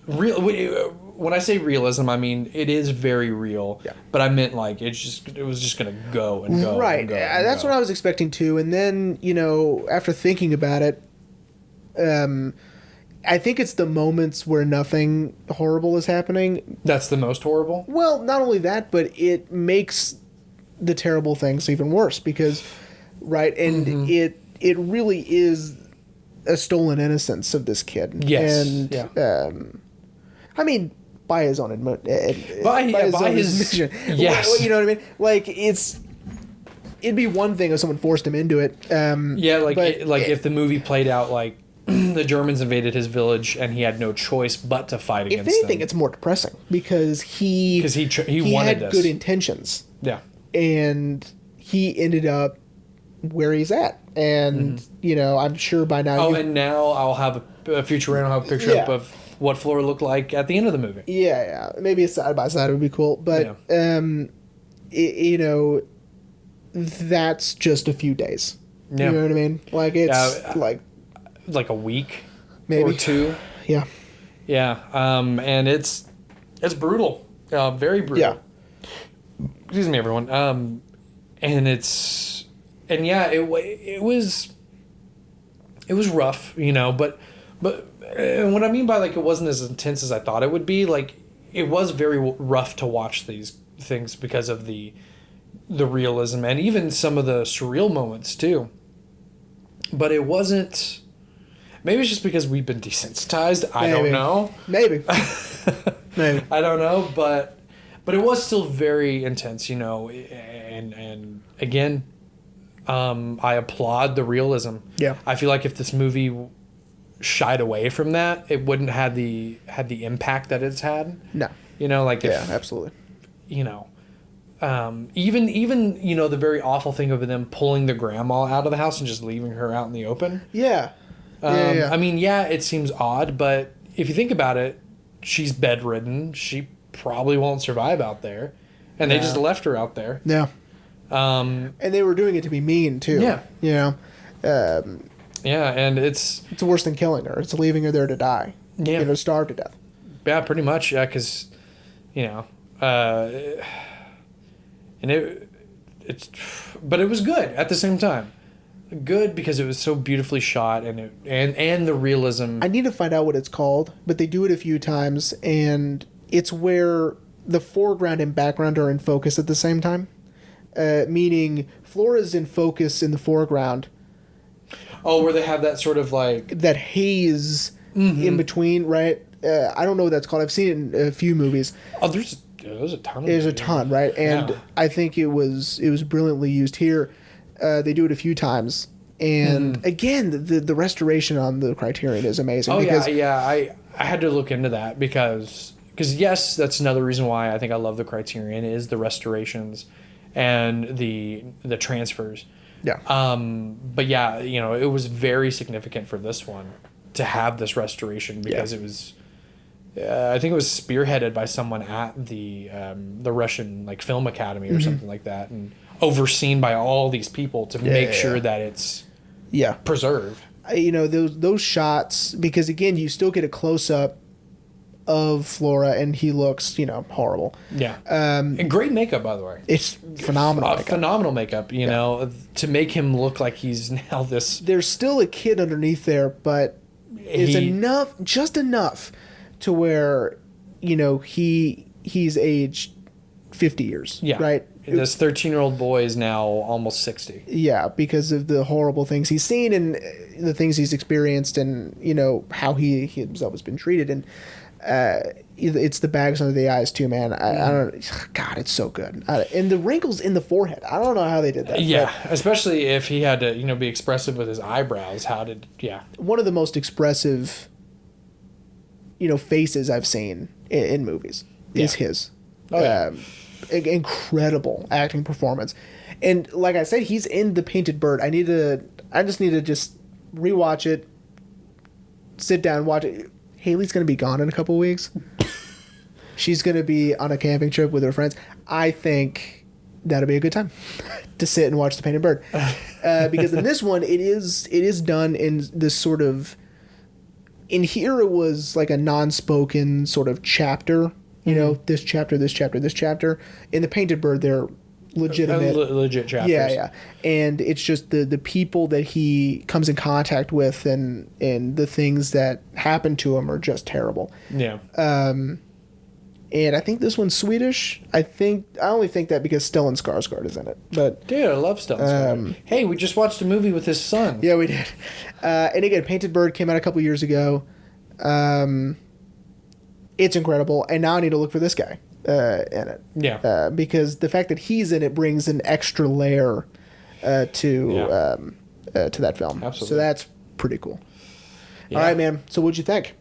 real. When I say realism, I mean it is very real. Yeah. But I meant like it was just going to go and go. Right. And go That's what I was expecting too. And then, you know, after thinking about it, I think it's the moments where nothing horrible is happening. That's the most horrible? Well, not only that, but it makes the terrible things even worse because, right, and it really is a stolen innocence of this kid. Yes. And, yeah. I mean, by his own admission. By his yes. You know what I mean? Like, it'd be one thing if someone forced him into it. Yeah, if the movie played out like the Germans invaded his village and he had no choice but to fight against them. If anything, it's more depressing because he wanted had this. good intentions. Yeah. And he ended up where he's at. And, you know, I'm sure by now... and now I'll have a future random have a picture up of what Flora looked like at the end of the movie. Yeah. Maybe a side-by-side would be cool. But, you know, that's just a few days. Yeah. You know what I mean? Like, it's like a week maybe or two. Yeah. Yeah. And it's brutal. Very brutal. Yeah. Excuse me, everyone. And it was rough, you know, but what I mean by like it wasn't as intense as I thought it would be, like it was very rough to watch these things because of the realism and even some of the surreal moments too. But it wasn't. Maybe it's just because we've been desensitized. I don't know. Maybe. I don't know, but it was still very intense, you know. And again, I applaud the realism. Yeah. I feel like if this movie shied away from that, it wouldn't have the impact that it's had. No. You know, like absolutely. You know, even you know the very awful thing of them pulling the grandma out of the house and just leaving her out in the open. Yeah. I mean, it seems odd, but if you think about it, she's bedridden. She probably won't survive out there, and they just left her out there. Yeah. And they were doing it to be mean too. Yeah. You know. Yeah, and it's worse than killing her. It's leaving her there to die. Yeah. You know, starve to death. Yeah, pretty much. Yeah, because, you know, and but it was good at the same time. Good because it was so beautifully shot and the realism. I need to find out what it's called, but they do it a few times, and it's where the foreground and background are in focus at the same time. Meaning, Flora's in focus in the foreground. Oh, where they have that sort of like... That haze in between, right? I don't know what that's called. I've seen it in a few movies. Oh, there's a ton of There's a ton, right? And I think it was brilliantly used here. They do it a few times. And again, the restoration on the Criterion is amazing. Oh, because I had to look into that because yes, that's another reason why I think I love the Criterion is the restorations and the transfers. Yeah. But yeah, you know, it was very significant for this one to have this restoration because it was, I think it was spearheaded by someone at the Russian like film academy or something like that, and overseen by all these people to make sure that it's preserved. You know, those shots, because again, you still get a close up of Flora and he looks, you know, horrible. Yeah. And great makeup, by the way. It's phenomenal makeup. Phenomenal makeup, you know, to make him look like he's now this... There's still a kid underneath there, but it's just enough to where, you know, he's aged 50 years. Yeah. Right? This 13-year-old boy is now almost 60. Yeah, because of the horrible things he's seen and the things he's experienced and, you know, how he himself has been treated. And it's the bags under the eyes too, man. I don't. God, it's so good. And the wrinkles in the forehead. I don't know how they did that. Yeah, especially if he had to, you know, be expressive with his eyebrows. One of the most expressive, you know, faces I've seen in movies is his. Oh, yeah. Incredible acting performance. And like I said, he's in The Painted Bird. I just need to rewatch it, sit down, watch it. Haley's going to be gone in a couple weeks. she's going to be on a camping trip with her friends. I think that'll be a good time to sit and watch The Painted Bird. Because in this one, it is done in this sort of... In here, it was like a non-spoken sort of chapter. You know, this chapter, this chapter, this chapter. In The Painted Bird, they're legitimate. Legit chapters. Yeah. And it's just the people that he comes in contact with and the things that happen to him are just terrible. Yeah. And I think this one's Swedish. I only think that because Stellan Skarsgård is in it. But dude, I love Stellan Skarsgård. Hey, we just watched a movie with his son. Yeah, we did. And again, Painted Bird came out a couple years ago. It's incredible. And now I need to look for this guy in it. Yeah. Because the fact that he's in it brings an extra layer to that film. Absolutely. So that's pretty cool. Yeah. All right, man. So what'd you think?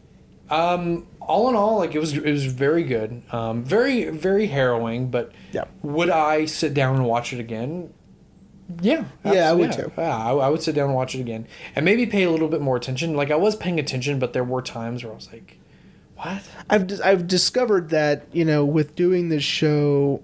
All in all, like it was very good. Very, very harrowing, but Yeah. would I sit down and watch it again? Yeah. Yeah, I would too. Yeah, I would sit down and watch it again. And maybe pay a little bit more attention. Like I was paying attention, but there were times where I was like, what? I've discovered that, with doing this show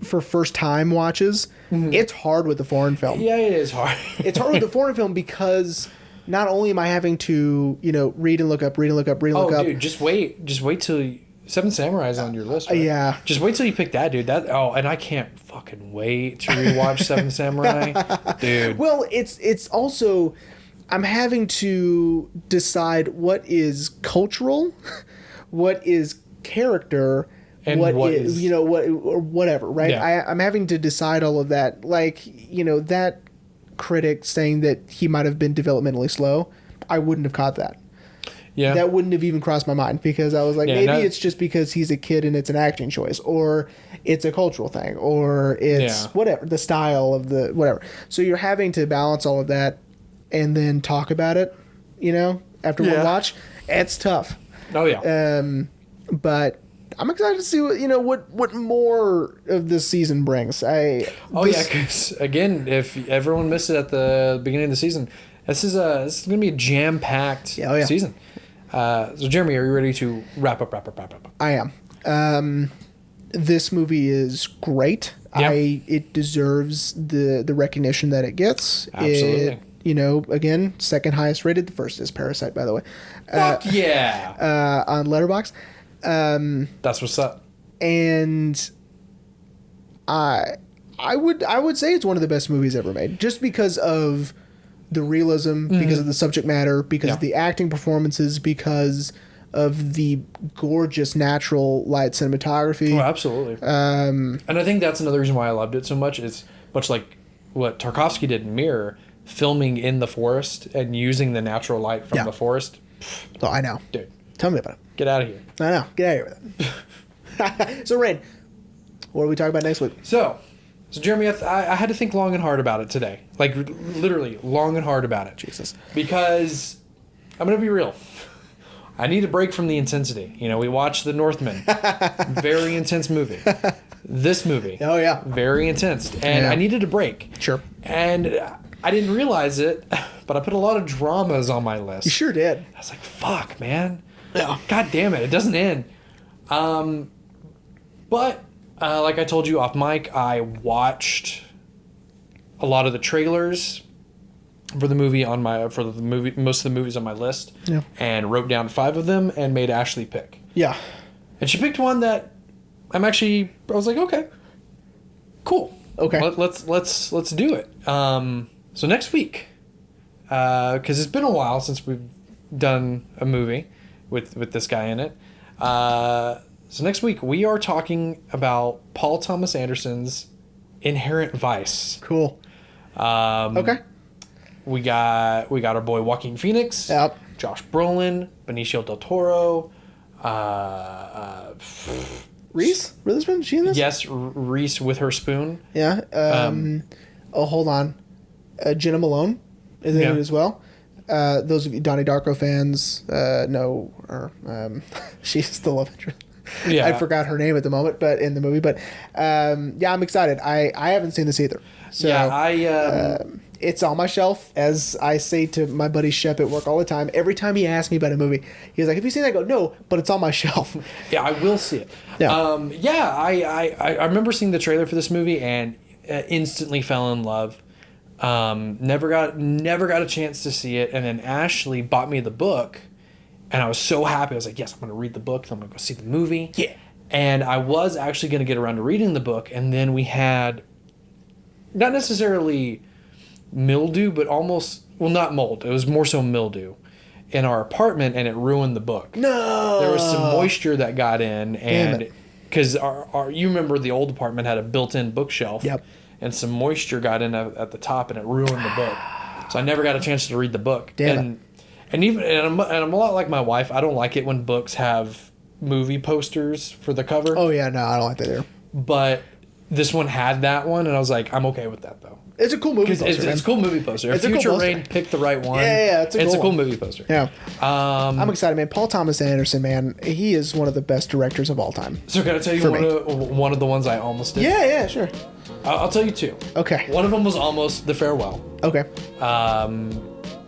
for first time watches, it's hard with the foreign film. Yeah, it is hard. It's hard with the foreign film because not only am I having to, read and look up. Oh, dude, just wait till Seven Samurai is on your list, right? Yeah. Just wait till you pick that, dude. And I can't fucking wait to rewatch Seven Samurai, dude. Well, it's also I'm having to decide what is cultural, what is character, and what is what or whatever, right? Yeah. I'm having to decide all of that. Like, that critic saying that he might have been developmentally slow, I wouldn't have caught that. Yeah. That wouldn't have even crossed my mind because I was like, maybe it's just because he's a kid and it's an acting choice, or it's a cultural thing, or it's whatever, the style of the whatever. So you're having to balance all of that and then talk about it, after one watch. It's tough. Oh yeah. But I'm excited to see what more of this season brings. Because again, if everyone missed it at the beginning of the season, this is going to be a jam-packed season. So Jeremy, are you ready to wrap up? I am. This movie is great. Yeah. It deserves the recognition that it gets. Absolutely. Again, second highest rated. The first is Parasite, by the way. Fuck yeah. On Letterboxd. That's what's up. And I would say it's one of the best movies ever made, just because of the realism, because of the subject matter, because of the acting performances, because of the gorgeous natural light cinematography. Oh, absolutely. And I think that's another reason why I loved it so much. It's much like what Tarkovsky did in Mirror, filming in the forest and using the natural light from the forest. Oh, I know. Dude. Tell me about it. Get out of here. I know. Get out of here with it. So, Rain, what are we talking about next week? So Jeremy, I had to think long and hard about it today. Like, literally, long and hard about it. Jesus. Because, I'm going to be real. I need a break from the intensity. We watched The Northman. Very intense movie. This movie. Oh, yeah. Very intense. And I needed a break. Sure. And I didn't realize it, but I put a lot of dramas on my list. You sure did. I was like, fuck, man. Yeah. God damn it. It doesn't end. But... like I told you off mic, I watched a lot of the trailers for the movie most of the movies on my list, and wrote down 5 of them and made Ashley pick. Yeah, and she picked one that I was like, okay, cool, okay, let's do it. So next week, because it's been a while since we've done a movie with this guy in it. So next week we are talking about Paul Thomas Anderson's Inherent Vice. Cool. Okay. We got our boy Joaquin Phoenix. Yep. Josh Brolin, Benicio del Toro. Reese Witherspoon, she in this? Yes, Reese with her spoon. Yeah. Hold on. Jenna Malone is in it as well. Those of you Donnie Darko fans know her. She's the love interest. Yeah. I forgot her name at the moment, but in the movie. But yeah, I'm excited. I haven't seen this either. So Yeah, it's on my shelf, as I say to my buddy Shep at work all the time. Every time he asks me about a movie, he's like, "Have you seen that?" I go, "No, but it's on my shelf." yeah, I will see it. Yeah. Yeah, I remember seeing the trailer for this movie and instantly fell in love. Never got a chance to see it, and then Ashley bought me the book, and I was so happy. I was like, "Yes, I'm going to read the book. I'm going to go see the movie." Yeah. And I was actually going to get around to reading the book, and then we had not necessarily mildew, but almost, well, not mold. It was more so mildew in our apartment, and it ruined the book. No. There was some moisture that got in, Damn and it. because our you remember the old apartment had a built-in bookshelf. Yep. And some moisture got in at the top, and it ruined the book. So I never got a chance to read the book. Damn And I'm a lot like my wife. I don't like it when books have movie posters for the cover. Oh yeah, no, I don't like that either. But this one had that one, and I was like, I'm okay with that though. It's a cool movie poster. It's a cool movie poster. It's If a cool Future poster. Rain picked the right one. Yeah, it's a cool one. movie poster. Yeah. I'm excited, man. Paul Thomas Anderson, man, he is one of the best directors of all time. So can I tell you For one of the ones I almost did? Yeah, sure. I'll tell you two. Okay. One of them was almost The Farewell, Okay.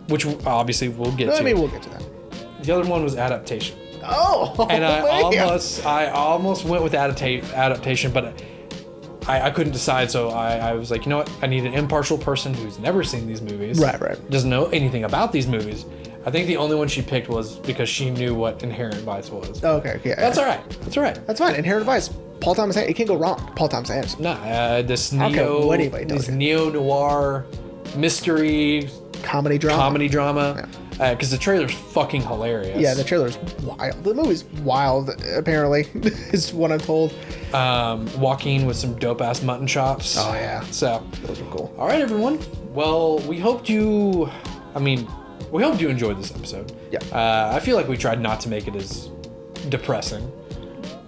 which obviously we'll get to. I mean, we'll get to that. The other one was Adaptation. Oh, And man. I almost went with Adaptation, but I couldn't decide. So I was like, you know what? I need an impartial person who's never seen these movies. Right. Doesn't know anything about these movies. I think the only one she picked was because she knew what Inherent Vice was. Okay, yeah. That's all right. That's all right. That's fine. Inherent Vice. Paul Thomas Anderson. It can't go wrong. Paul Thomas Anderson. Nah, this I don't care what anybody tells this you. neo-noir mystery Comedy drama. Because the trailer's fucking hilarious. Yeah, the trailer's wild. The movie's wild, apparently, is what I'm told. Joaquin with some dope-ass mutton chops. Oh, yeah. So, Those were cool. all right, everyone. Well, we hoped you enjoyed this episode. Yeah. I feel like we tried not to make it as depressing.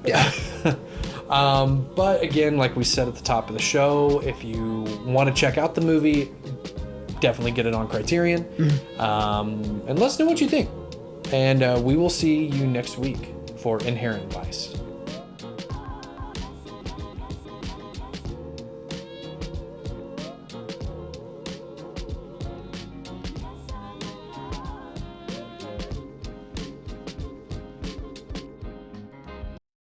Yeah. But again, like we said at the top of the show, if you want to check out the movie, definitely get it on Criterion. And let us know what you think. And we will see you next week for Inherent Vice.